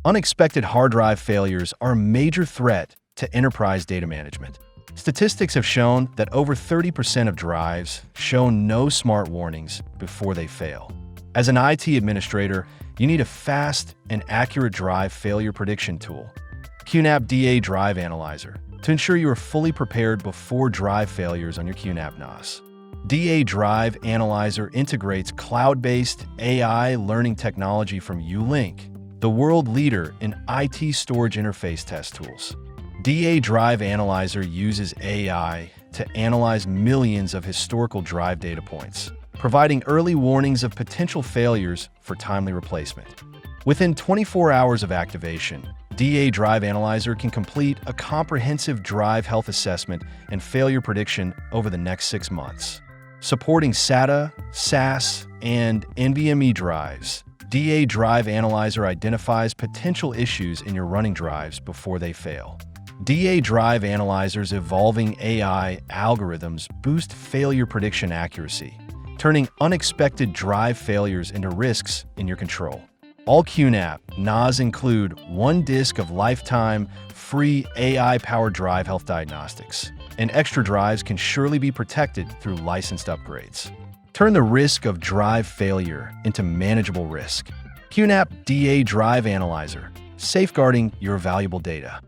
Unexpected hard drive failures are a major threat to enterprise data management. Statistics have shown that over 30% of drives show no smart warnings before they fail. As an IT administrator, you need a fast and accurate drive failure prediction tool, QNAP DA Drive Analyzer, to ensure you are fully prepared before drive failures on your QNAP NAS. DA Drive Analyzer integrates cloud-based AI learning technology from ULINK, the world leader in IT storage interface test tools. DA Drive Analyzer uses AI to analyze millions of historical drive data points, providing early warnings of potential failures for timely replacement. Within 24 hours of activation, DA Drive Analyzer can complete a comprehensive drive health assessment and failure prediction over the next 6 months. Supporting SATA, SAS, and NVMe drives, DA Drive Analyzer identifies potential issues in your running drives before they fail. DA Drive Analyzer's evolving AI algorithms boost failure prediction accuracy, turning unexpected drive failures into risks in your control. All QNAP NAS include 1 disk of lifetime, free AI-powered drive health diagnostics, and extra drives can surely be protected through licensed upgrades. Turn the risk of drive failure into manageable risk. QNAP DA Drive Analyzer, safeguarding your valuable data.